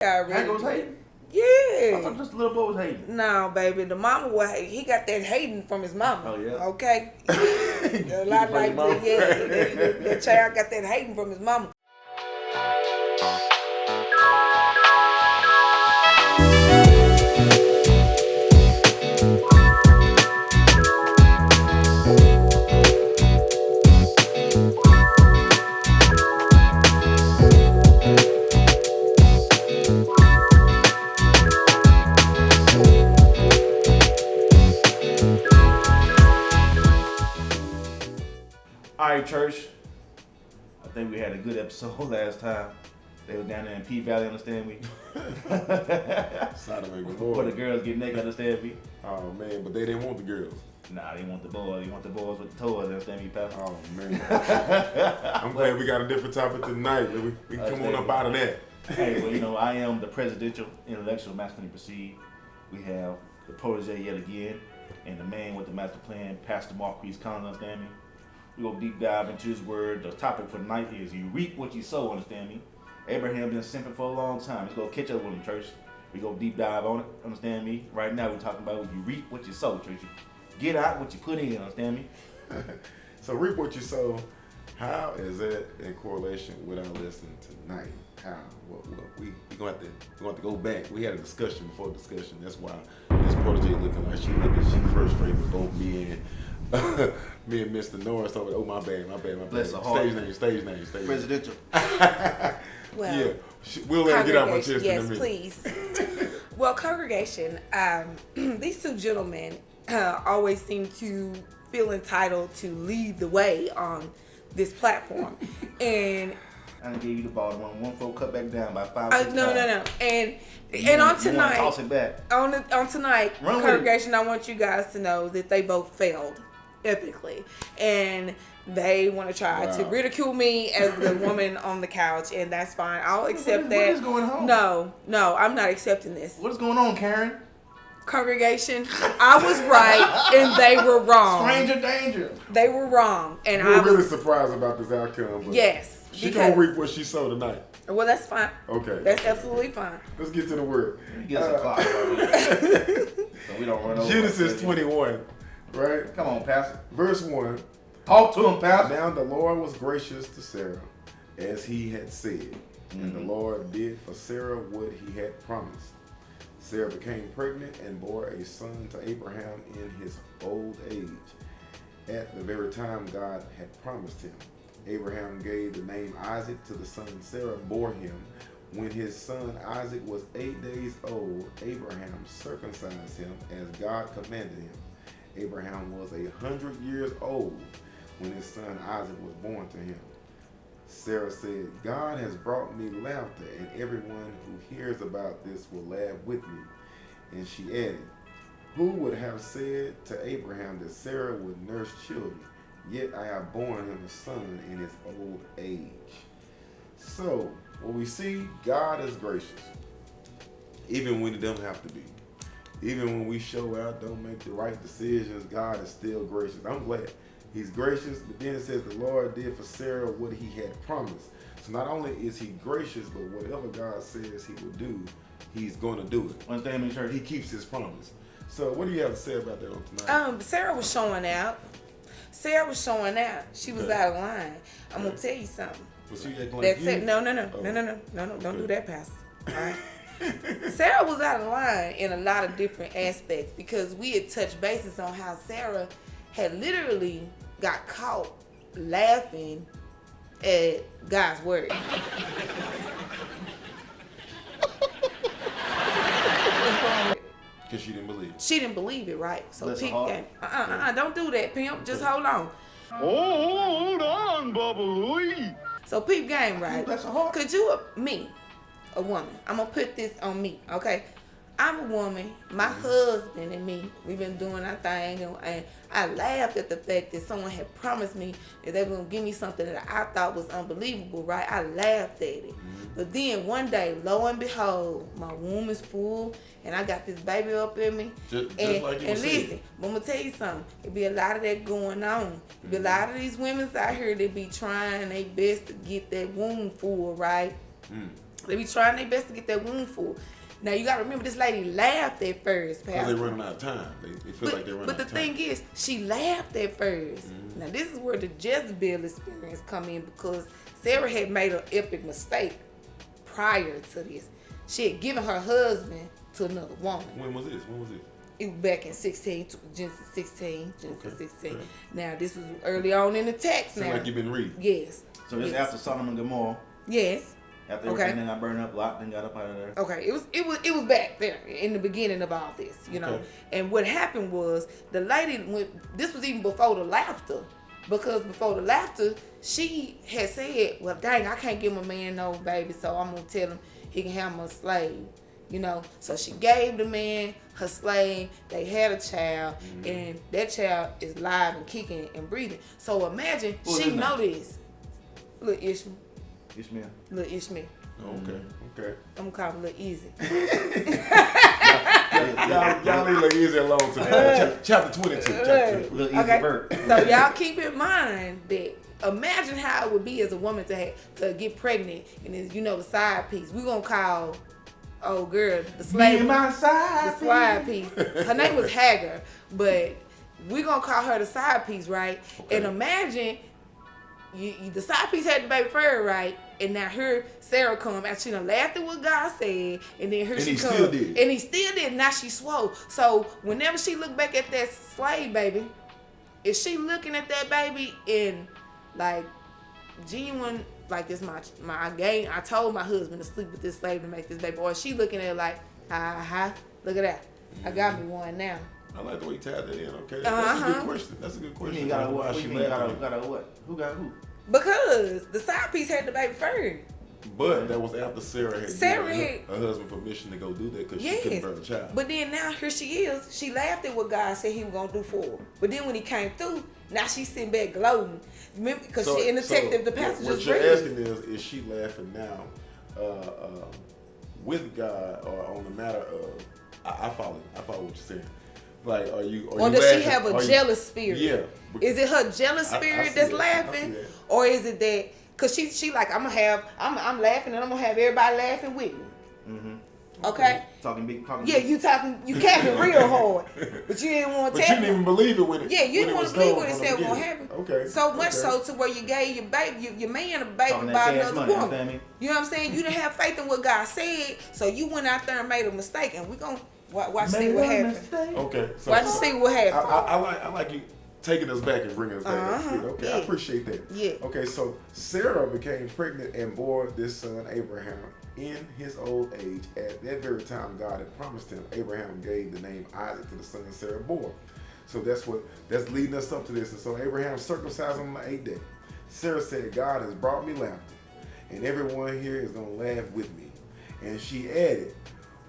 Hank was hating? Yeah. I thought just the little boy was hating. No, baby, the mama was. He got that hating from his mama. Oh yeah. Okay. A lot like that. Yeah, the child got that hating from his mama. Alright, church. I think we had a good episode last time. They was down there in P Valley, understand me? Where the girls get naked, understand me? Oh man, but they didn't want the girls. Nah, they want the boys. They want the boys with the toys, understand me, Pastor? Oh man. I'm glad we got a different topic tonight. We can come on up out of that. Hey, well, you know, I am the presidential intellectual masculine proceed. We have the protege yet again, and the man with the master plan, Pastor Marquise Collins, understand me? We go deep dive into his word. The topic for tonight is you reap what you sow, understand me? Abraham been simping for a long time. Let's go catch up with him, church. We go deep dive on it, understand me? Right now we're talking about you reap what you sow, church. Get out what you put in, understand me? So reap what you sow. How is that in correlation with our lesson tonight? How? Well, we're gonna have to go back. We had a discussion before the discussion. That's why this protege looking like she frustrated with both me and Mr. Norris over there. Oh, my bad. Bless her heart. Stage name. Presidential. Well, yeah, we'll let her get out my chest in a minute. Yes, please. Well, congregation, these two gentlemen always seem to feel entitled to lead the way on this platform. And I gave you the ball. One foot cut back down by 5 6 no. And on tonight, toss it back. On tonight, congregation, I want you guys to know that they both failed epically, and they want to try to ridicule me as the woman on the couch, and that's fine. I'll accept that. What is going on? No, I'm not accepting this. What is going on, Karen? Congregation, I was right and they were wrong. Stranger danger. They were wrong, and we're really surprised about this outcome. But yes, she gonna reap what she sowed tonight. Well, that's fine. Okay, that's absolutely fine. Let's get to the word. Get us a clock, so we don't run over. Genesis 21, right? Come on, Pastor. Verse 1. Talk to him, Pastor. Now the Lord was gracious to Sarah, as he had said, and the Lord did for Sarah what he had promised. Sarah became pregnant and bore a son to Abraham in his old age, at the very time God had promised him. Abraham gave the name Isaac to the son Sarah bore him. When his son Isaac was 8 days old, Abraham circumcised him as God commanded him. Abraham was 100 years old when his son Isaac was born to him. Sarah said, God has brought me laughter, and everyone who hears about this will laugh with me. And she added, who would have said to Abraham that Sarah would nurse children? Yet I have borne him a son in his old age. So, when we see God is gracious, even when it doesn't have to be. Even when we show out, don't make the right decisions, God is still gracious. I'm glad he's gracious, but then it says the Lord did for Sarah what he had promised. So not only is he gracious, but whatever God says he will do, he's going to do it. Understand me, church? He keeps his promise. So what do you have to say about that on tonight? Sarah was showing out. She was out of line. I'm going to tell you something. Was she acting like That's you? it. No. Don't do that, Pastor. All right. Sarah was out of line in a lot of different aspects, because we had touched bases on how Sarah had literally got caught laughing at God's word. Because she didn't believe it. She didn't believe it, right? So Bless Pimp her game. Don't do that, Pimp. Just hold on. Hold on, Bubba. So Peep game, right? Bless her heart. Could you, a woman, I'm gonna put this on me, okay? I'm a woman, my husband and me, we've been doing our thing, and I laughed at the fact that someone had promised me that they were going to give me something that I thought was unbelievable, right? I laughed at it. But then one day, lo and behold, my womb is full, and I got this baby up in me. Just and like you and said. listen, I'm going to tell you something. It be a lot of that going on. It be a lot of these women out here that be trying their best to get that womb full, right? They be trying their best to get that wound full. Now you gotta remember, this lady laughed at first, Because Pastor. they're running out of time. They feel like they're running But out the of time. thing is, she laughed at 1st. Now this is where the Jezebel experience come in, because Sarah had made an epic mistake prior to this. She had given her husband to another woman. When was this? It was back in Genesis 16. Okay. Now this was early on in the text. Seems now, like you've been reading. yes. So this yes. after Sodom and Gomorrah. Yes. After Okay. everything got burned up, Lot then got up out of there. Okay, it was back there in the beginning of all this, you know. Okay. And what happened was the lady this was even before the laughter, because before the laughter she had said, "Well, dang, I can't give my man no baby, so I'm gonna tell him he can have my slave," you know. So she gave the man her slave. They had a child, and that child is live and kicking and breathing. So imagine What was she his name? know this, little Ishmael, Ishmael. little Ishmael. Okay. I'm gonna call him Little Easy. Y'all leave Lil Easy alone today. Chapter 22. Chapter 22. Little easy Okay. bird. So y'all keep in mind that imagine how it would be as a woman to get pregnant, and then the side piece. We're gonna call old girl the slave. Me and my side. The side piece. Her name was Hagar, but we're gonna call her the side piece, right? Okay. And imagine the side piece had the baby first, right? And now Sarah come after she done laughed at what God said, and then And she he come, still did. and he still did. Now she swole. So whenever she look back at that slave baby, is she looking at that baby in like genuine, like this my game? I told my husband to sleep with this slave to make this baby, or is she looking at it like, look at that, I got me one now. I like the way you tied that in. Okay. That's a good question. That's a good You question. mean got a Why what? she You mean got laughed at a what? Who got who? Because the side piece had the baby first. me. But that was after Sarah had Sarah given her husband permission to go do that because she couldn't Yes. bear a child. But then now here she is. She laughed at what God said he was gonna do for her. But then when he came through, now she's sitting back gloating. Remember, because she in the text, if the passage what is you're read. asking is she laughing now with God or on the matter of? I follow what you're saying. Like, are you? Or you does laughing? she have a Are you- jealous spirit? Yeah. Is it her jealous I spirit see that's that. I see laughing, that. or is it that? Cause she like I'm laughing and I'm gonna have everybody laughing with me. Mm-hmm. Okay. Talking big. Talking. Yeah, big. you capping real hard, but you didn't want But to you tell didn't even me. believe it when it. Yeah, you when didn't it want was to believe told what it from the said was gonna beginning. happen. Okay. So much okay. so to where you gave your baby, your man a baby Talking by that cash another money, woman. understand me? You know what I'm saying? You didn't have faith in what God said, so you went out there and made a mistake, and we gonna watch see what happens. Okay. So, Watch see what happens. I like you taking us back and bringing us back. Okay, yeah. I appreciate that. Yeah. Okay, so Sarah became pregnant and bore this son Abraham in his old age. At that very time God had promised him, Abraham gave the name Isaac to the son Sarah bore. So that's leading us up to this. And so Abraham circumcised him on the 8th day. Sarah said, God has brought me laughter, and everyone here is going to laugh with me. And she added,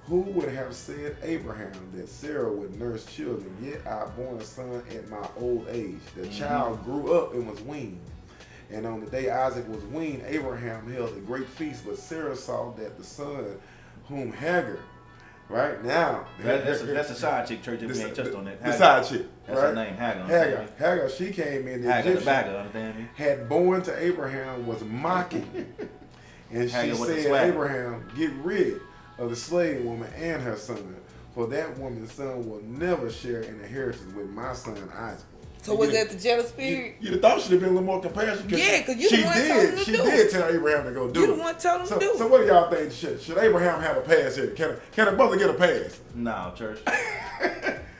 who would have said Abraham that Sarah would nurse children, yet I born a son at my old age. The child grew up and was weaned. And on the day Isaac was weaned, Abraham held a great feast, but Sarah saw that the son whom Hagar, right now, That's a side chick, church. If we ain't touched on that. the Hagar. side chick, That's right? her name, Hagar. Hagar, she came in, the Hagar the Egyptian, bagger, understand me? had born to Abraham, was mocking. And she Hagar with the said, swagger. Abraham, get rid of the slave woman and her son, for that woman's son will never share an inheritance with my son Isaac. So was that the jealous spirit? You'd have thought she'd have been a little more compassionate. Yeah, 'cause you the she one told him to She do did it. tell Abraham to go do You it. the one told him to do it. So what do y'all think? Should Abraham have a pass here? Can a brother get a pass? No, church.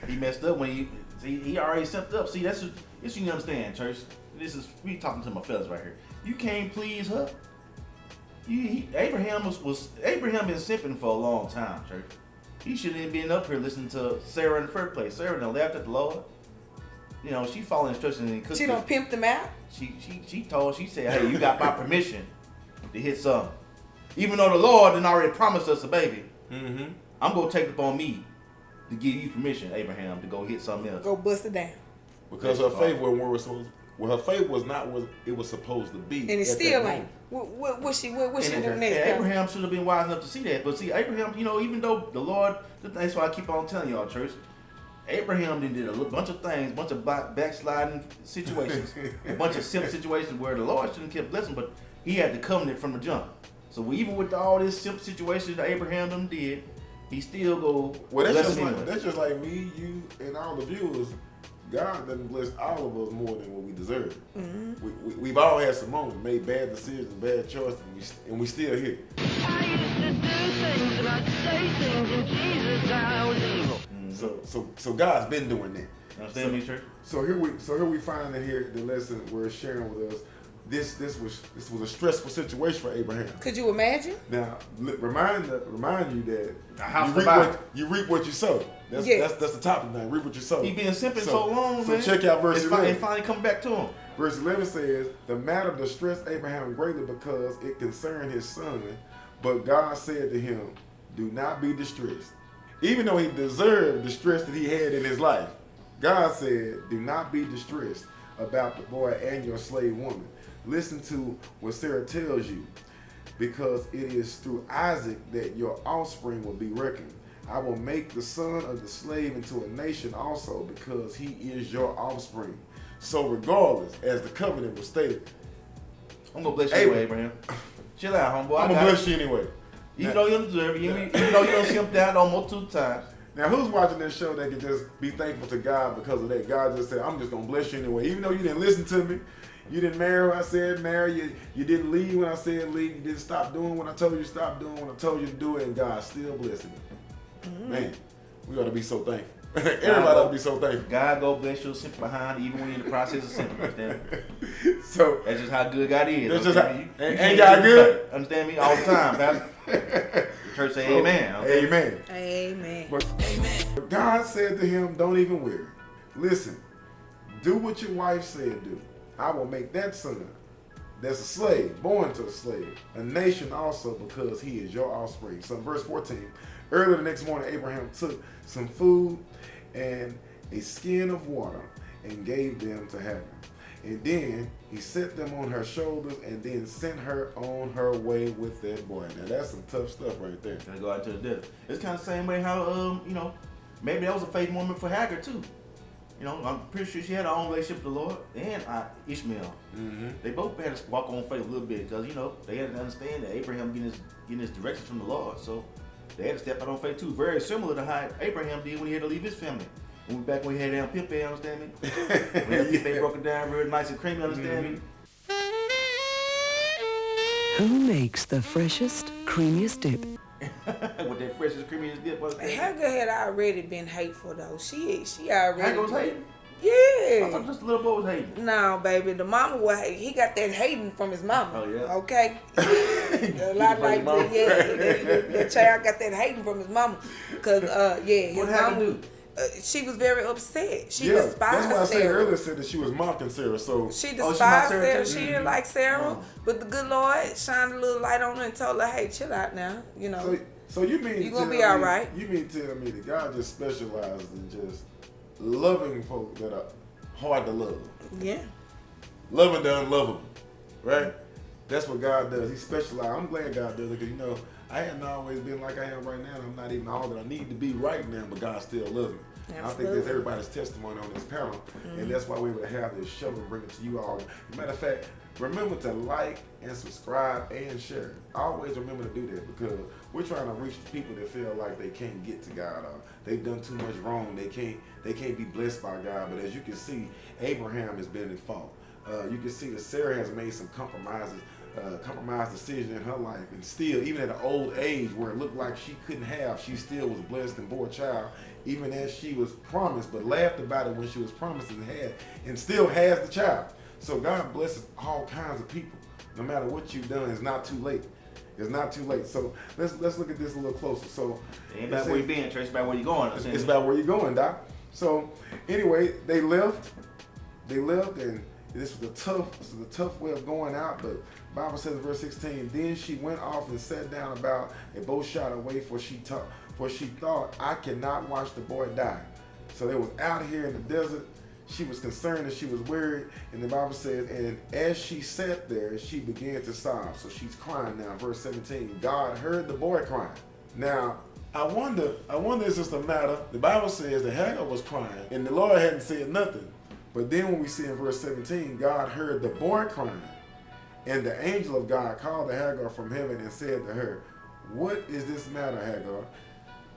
He messed up when he already stepped up. See, this you understand, church. We talking to my fellas right here. You can't please her. Abraham Abraham been simping for a long time, church. He shouldn't even been up here listening to Sarah in the first place. Sarah done laughed at the Lord. You know, she followed instructions and cooked. She done pimped him out. She said, hey, you got my permission to hit something. Even though the Lord done already promised us a baby, I'm gonna take it upon me to give you permission, Abraham, to go hit something else. Go bust it down. Because her faith wasn't where it was supposed. Well, her faith was not what it was supposed to be. And it at still that ain't. moment. What she do next? And Pastor? Abraham should have been wise enough to see that. But see, Abraham, you know, even though the Lord, that's why I keep on telling y'all, church, Abraham did a bunch of things, bunch of backsliding situations, a bunch of simp situations where the Lord shouldn't keep blessing, but he had the covenant from the jump. So even with all this simp situation that Abraham them did, he still go. Well, bless him anyway. that's just like me, you, and all the viewers. God doesn't bless all of us more than what we deserve. We've all had some moments, made bad decisions, bad choices, and we still here. I used to do things and I'd say things, and Jesus, I was evil. So God's been doing that. You understand me, church? So here we find that here the lesson we're sharing with us. This was a stressful situation for Abraham. Could you imagine? Now remind you that you reap what you sow. That's the topic now. Reap what you sow. He been simping so long, man. So check out verse 11. It finally come back to him. Verse 11 says, the matter distressed Abraham greatly because it concerned his son, but God said to him, do not be distressed. Even though he deserved the stress that he had in his life, God said, do not be distressed about the boy and your slave woman. Listen to what Sarah tells you, because it is through Isaac that your offspring will be reckoned. I will make the son of the slave into a nation also, because he is your offspring. So regardless, as the covenant was stated, I'm gonna bless you anyway, Abraham. Chill out, homeboy. I'm gonna bless you anyway. Even though you don't deserve it, even though you don't simped out almost 2 times. Now, who's watching this show that can just be thankful to God because of that? God just said, I'm just gonna bless you anyway. Even though you didn't listen to me, you didn't marry when I said marry, you didn't leave when I said leave, you didn't stop doing what I told you to stop doing, when I told you to do it, and God still blessing you. Man, we ought to be so thankful. Everybody ought to be so thankful. God go bless your simp behind even when you're in the process of simping. Understand me? So that's just how good God is. That's just how, you ain't God good? Understand me? All the time, Pastor. Church say amen. Okay? Amen. Amen. But God said to him, don't even worry. Listen, do what your wife said do. I will make that son that's a slave, born to a slave, a nation also, because he is your offspring. So in verse 14, early the next morning, Abraham took some food and a skin of water and gave them to Hagar. And then he set them on her shoulders and then sent her on her way with that boy. Now that's some tough stuff right there. Gotta go out to the desert. It's kind of the same way how, maybe that was a faith moment for Hagar too. I'm pretty sure she had her own relationship with the Lord and Ishmael. Mm-hmm. They both had to walk on faith a little bit because, they had to understand that Abraham getting his directions from the Lord. So they had to step out on faith too. Very similar to how Abraham did when he had to leave his family. Back when he had down Pipe, understand me? When Pipe broke it down real nice and creamy, understand me? Who makes the freshest, creamiest dip? With that freshest, creamiest dip, Hagar had already been hateful though. She already. Hagar was hating? Yeah. I thought just the little boy was hating. No, baby, the mama was hating. He got that hating from his mama. Oh yeah. Okay. A lot like that. Yeah, the child got that hating from his mama, cause his what mama. do? She was very upset. She despised despised That's why I said Sarah. earlier said that she was mocking Sarah. So she despised Sarah. Too? She didn't like Sarah, but the good Lord shined a little light on her and told her, "Hey, chill out now. So you mean you gonna be all right? You mean tell me that God just specializes in just loving folk that are hard to love? Yeah. Loving the unlovable, right? That's what God does. He specializes. I'm glad God does it because I hadn't always been like I am right now. I'm not even all that I need to be right now, but God still loves me. I think that's everybody's testimony on this panel, and that's why we're able to have this show and bring it to you all. As a matter of fact, remember to like and subscribe and share. Always remember to do that because we're trying to reach the people that feel like they can't get to God or they've done too much wrong. They can't be blessed by God. But as you can see, Abraham has been at fault. You can see that Sarah has made some compromised decision in her life, and still, even at an old age where it looked like she couldn't have, she still was blessed and bore a child, even as she was promised, but laughed about it when she was promised and still has the child. So God blesses all kinds of people. No matter what you've done, it's not too late. It's not too late. So let's look at this a little closer. So it ain't about where you've been, it's about where you're going. It's about where you're going, Doc. So anyway, they left, and this was a tough way of going out, but Bible says in verse 16, then she went off and sat down about a bow shot away, for she thought, I cannot watch the boy die. So they was out here in the desert. She was concerned and she was worried, and the Bible says, and as she sat there, she began to sob. So she's crying now. Verse 17, God heard the boy crying. Now, I wonder is this a matter? The Bible says that Hagar was crying, and the Lord hadn't said nothing. But then when we see in verse 17, God heard the boy crying. And the angel of God called to Hagar from heaven and said to her, "What is this matter, Hagar?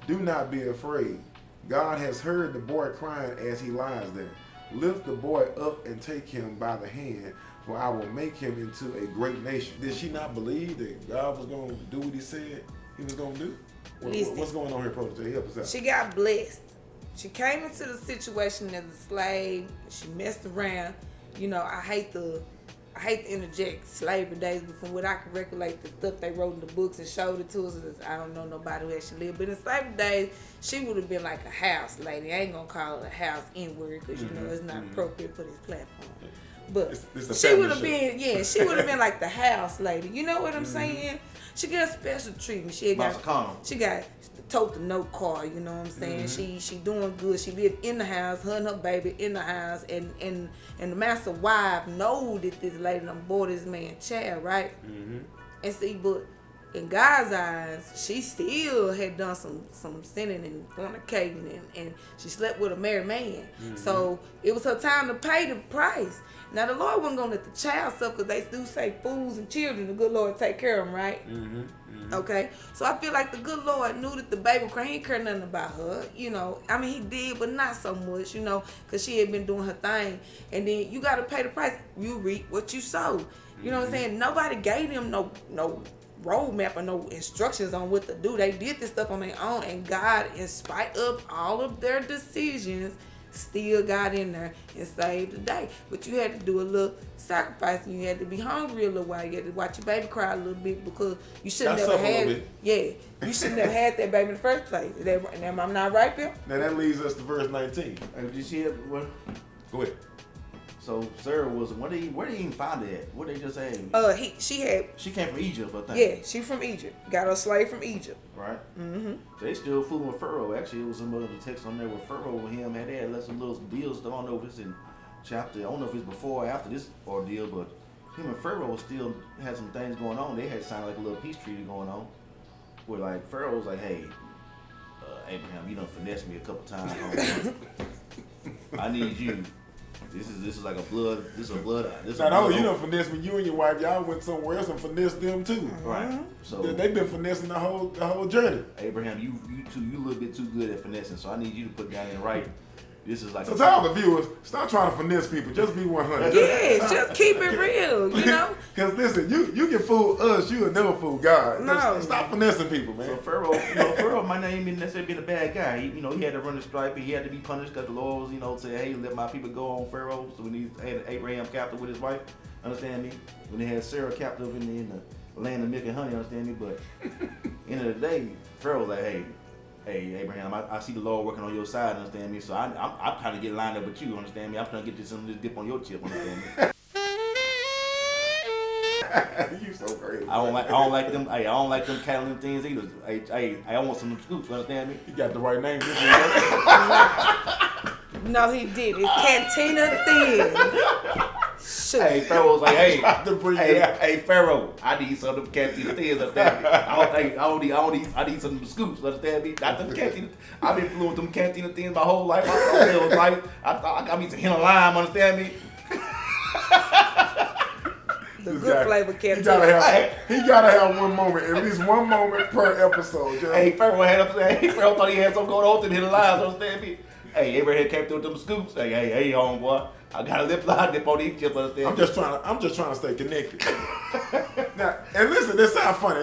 Do not be afraid. God has heard the boy crying as he lies there. Lift the boy up and take him by the hand, for I will make him into a great nation." Did she not believe that God was going to do what he said he was going to do? What's going on here, Protege? Help us out. She got blessed. She came into the situation as a slave. She messed around. You know, I hate to interject slavery days, but from what I can recollect, the stuff they wrote in the books and showed it to us, I don't know nobody who actually lived. But in slavery days, she would have been like a house lady. I ain't gonna call her a house N-word because you know it's not appropriate for this platform. But it's she would have been, she would have been like the house lady. You know what I'm saying? She got special treatment. She got tote the note car. You know what I'm saying? She doing good. She lived in the house, her and her baby in the house, and the master wife know that this lady done bore this man child, right? And see, but in God's eyes, she still had done some sinning and fornicating, and she slept with a married man. So it was her time to pay the price. Now the Lord wasn't gonna let the child suffer, because they do say fools and children, the good Lord take care of them, right? Okay, so I feel like the good Lord knew that the baby crying, he didn't care nothing about her, you know. I mean, he did, but not so much, you know, because she had been doing her thing. And then you got to pay the price. You reap what you sow. You know what I'm saying? Nobody gave them no roadmap or no instructions on what to do. They did this stuff on their own, and God, in spite of all of their decisions, still got in there and saved the day. But you had to do a little sacrifice, and you had to be hungry a little while. You had to watch your baby cry a little bit, because you shouldn't have had you shouldn't have had that baby in the first place. And I'm not right, Bill? Now that leads us to verse 19. Did she have what? Go ahead. So Sarah was where did he even find it at? What they just say? She came from Egypt, I think. Yeah, she from Egypt. Got her slave from Egypt. Right. So they still fooling with Pharaoh. Actually, it was some other text on there with Pharaoh and him had let some little deals. I don't know if it's in chapter. I don't know if it's before or after this ordeal, but him and Pharaoh still had some things going on. They had signed like a little peace treaty going on, where like Pharaoh was like, "Hey, Abraham, you done finessed me a couple times. I need you. This is like a blood. This is a blood. This Now, no, you done finessed me. You and your wife, y'all went somewhere else and finessed them too. Right. So they've been finessing the whole journey. Abraham, you a little bit too good at finessing. So I need you to put down in writing. This is like. So to all the viewers, stop trying to finesse people. Just be 100. Yeah, just keep it real. You know. Because listen, you can fool us, you will never fool God. No. Stop finessing people, man. So Pharaoh might not even necessarily been a bad guy. He had to run the stripe, and he had to be punished because the Lord was, say, hey, let my people go on Pharaoh. So when he had Abraham captive with his wife, understand me? When they had Sarah captive in the land of milk and honey, understand me? But end of the day, Pharaoh was like, hey, Abraham, I see the Lord working on your side, understand me? So I'm trying to get lined up with you, understand me? I'm trying to get some of this dip on your chip, understand me? You so crazy. I don't like them. Hey, I don't like them cattle and things either. Hey, I want some of them scoops. Understand me? You got the right name. No, he did. It's Cantina Thin. Shoot. Hey, Pharaoh was like, hey, Pharaoh, I need some of them Cantina Thins. Understand me? I need some of them scoops. Understand me? Not them Cantina. I've been fluent with them Cantina Thins my whole life. I thought it was like, I thought I got me some hint of lime. Understand me? The good flavor Cantina. He gotta have one moment, at least one moment per episode. Just. Hey, Pharaoh thought he had something going on with him, hit the lines. Understand me? Hey, Abraham came through with them scoops. Hey, homeboy, I got a lip on these chips. Understand? I'm just trying to stay connected. Now, and listen, this sounds funny.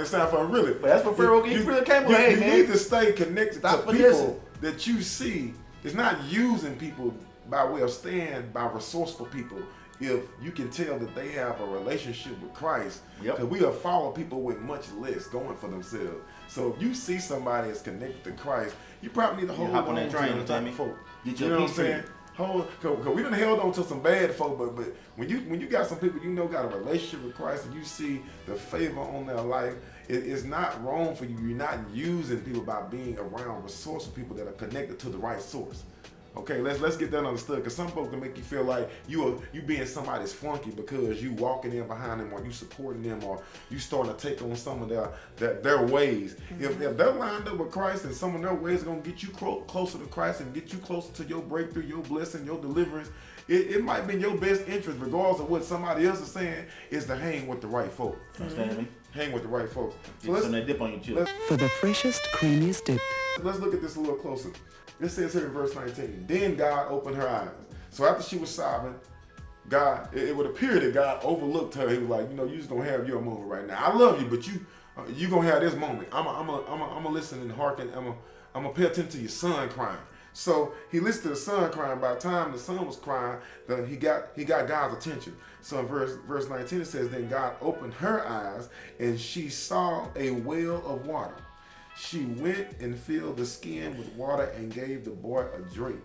Really. But that's what Pharaoh he really came with. Hey, man, you need to stay connected to people that you see. It's not using people by way of staying by resourceful people. If you can tell that they have a relationship with Christ, because we will follow people with much less going for themselves. So if you see somebody that's connected to Christ, you probably need to hold on to them type of folk. You know what I'm saying? Because we done held on to some bad folk, but when you got some people got a relationship with Christ and you see the favor on their life, it's not wrong for you. You're not using people by being around resourceful people that are connected to the right source. Okay, let's get that understood, because some folks can make you feel like you being somebody's flunky because you walking in behind them, or you supporting them, or you starting to take on some of their ways. If they're lined up with Christ, and some of their ways are gonna get you closer to Christ and get you closer to your breakthrough, your blessing, your deliverance, it might be in your best interest, regardless of what somebody else is saying, is to hang with the right folk. Understand me? Hang with the right folks. So Get some of that dip on your chip. For the freshest, creamiest dip. Let's look at this a little closer. It says here in verse 19, then God opened her eyes. So after she was sobbing, God, it would appear that God overlooked her. He was like, you just gonna have your moment right now. I love you, but you gonna have this moment. I'm gonna listen and hearken. I'm gonna pay attention to your son crying. So he listened to the son crying. By the time the son was crying, he got God's attention. So in verse 19 it says, then God opened her eyes, and she saw a well of water. She went and filled the skin with water and gave the boy a drink.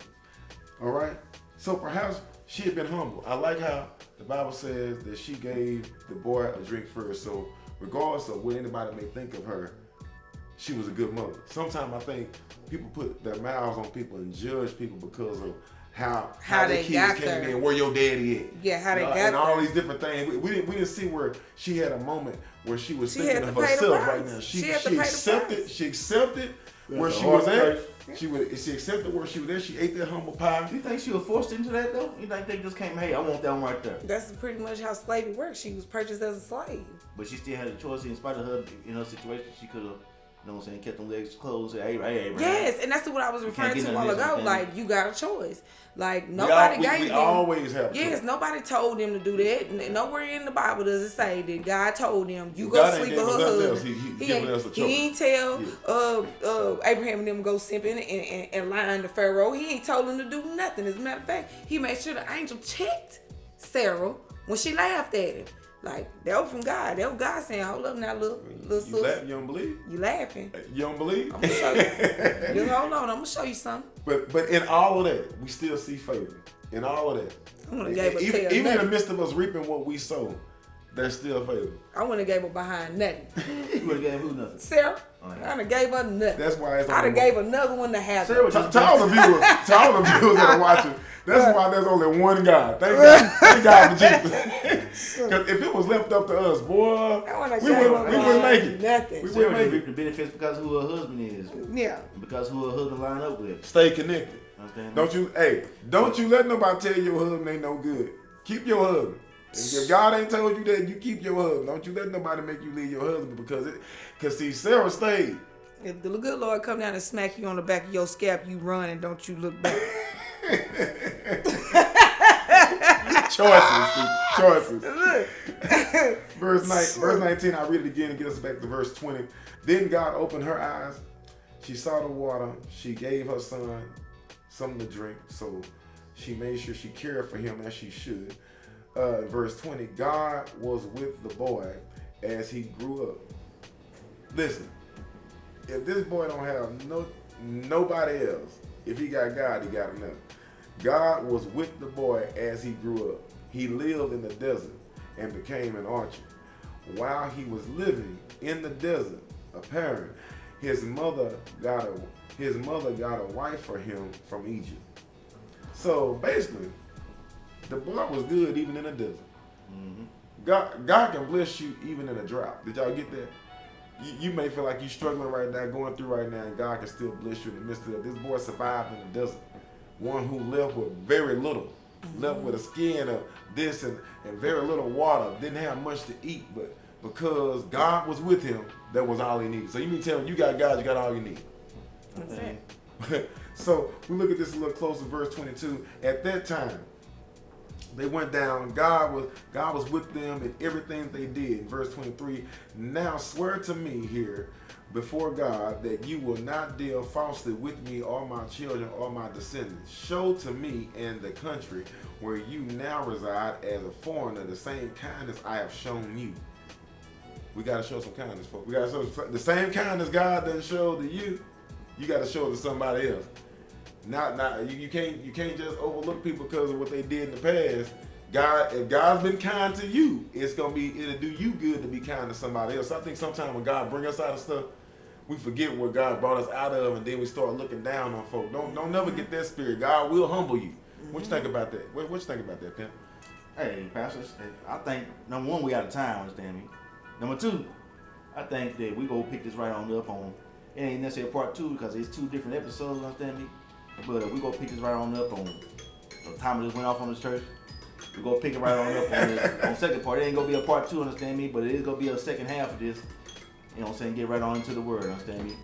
All right? So perhaps she had been humble. I like how the Bible says that she gave the boy a drink first. So regardless of what anybody may think of her, she was a good mother. Sometimes I think people put their mouths on people and judge people because of how their kids came in, where your daddy at. Yeah, how they got and all there. these different things. We didn't see where she had a moment where she was She thinking had of to pay the herself price. right now. She had to pay the price. She accepted where she was at. She accepted where she was at. She ate that humble pie. You think she was forced into that though? You think they just came, hey, I want that one right there? That's pretty much how slavery works. She was purchased as a slave. But she still had a choice. In spite of her, in her situation, she could have, you know what I'm saying, kept them legs closed. Say, hey, man. Yes, and that's what I was referring get to a none while of this, ago. okay? Like, you got a choice. Like, nobody gave We them. always have. Yes, nobody told them to do that. Nowhere in the Bible does it say that God told them, you go God ain't sleep gave with us her nothing else. husband. He giving us a choice. He ain't tell Abraham and them go simping and lying to Pharaoh. He ain't told them to do nothing. As a matter of fact, he made sure the angel checked Sarah when she laughed at him. Like, that was from God. That was God saying, hold up now, little sis. You don't believe? You laughing. You don't believe? I'm going to show you. Just hold on. I'm going to show you something. But in all of that, we still see favor. In all of that. I wouldn't have gave her tail Even in the nothing. midst of us reaping what we sow, there's still favor. I wouldn't have gave her behind nothing. You would have gave who nothing? Sarah, Oh, I yeah. would have gave her nothing. That's why it's I'd have gave another one to have. Sarah was To just all the viewers that are watching, that's why there's only one God. Thank God for Jesus. Because if it was left up to us, boy, we wouldn't make it. Nothing. We Sarah wouldn't just make reaped it. the benefits because of who her husband is. Yeah. And because who her husband line up with. Stay connected. Understand? Don't you let nobody tell you your husband ain't no good. Keep your husband. If God ain't told you that, you keep your husband. Don't you let nobody make you leave your husband because see, Sarah stayed. If the good Lord come down and smack you on the back of your scalp, you run and don't you look back. Choices. Verse 19, I'll read it again and get us back to verse 20. Then God opened her eyes. She saw the water. She gave her son something to drink. So she made sure she cared for him as she should. Verse 20, God was with the boy as he grew up. Listen, if this boy don't have nobody else, if he got God, he got enough. God was with the boy as he grew up. He lived in the desert and became an archer. While he was living in the desert, apparently, his mother got a wife for him from Egypt. So basically, the boy was good even in the desert. Mm-hmm. God can bless you even in a drought. Did y'all get that? You may feel like you're struggling right now, going through right now, and God can still bless you in the midst of it. This boy survived in the desert. One who left with very little, left with a skin of this and very little water, didn't have much to eat, but because God was with him, that was all he needed. So you mean tell me you got God, you got all you need. That's it. So we look at this a little closer, verse 22. At that time, they went down. God was with them in everything they did. Verse 23. Now swear to me here before God that you will not deal falsely with me or my children or my descendants. Show to me in the country where you now reside as a foreigner the same kindness I have shown you. We got to show some kindness, folks. We got to show the same kindness God doesn't show to you. You got to show it to somebody else. You can't just overlook people because of what they did in the past. If God's been kind to you, it'll do you good to be kind to somebody else. I think sometimes when God bring us out of stuff, we forget where God brought us out of, and then we start looking down on folk. Don't never get that spirit. God will humble you. What you think about that? What you think about that, Pimp? Hey, pastors, I think number one, we out of time, understand me. Number two, I think that we go pick this right on up on. It ain't necessarily part two because it's 2 different episodes, understand me. But we go pick this right on up on the time this went off on this church. We go pick it right on up on the second part. It ain't gonna be a part 2, understand me. But it is gonna be a second half of this. You know what I'm saying? Get right on into the word, understand me.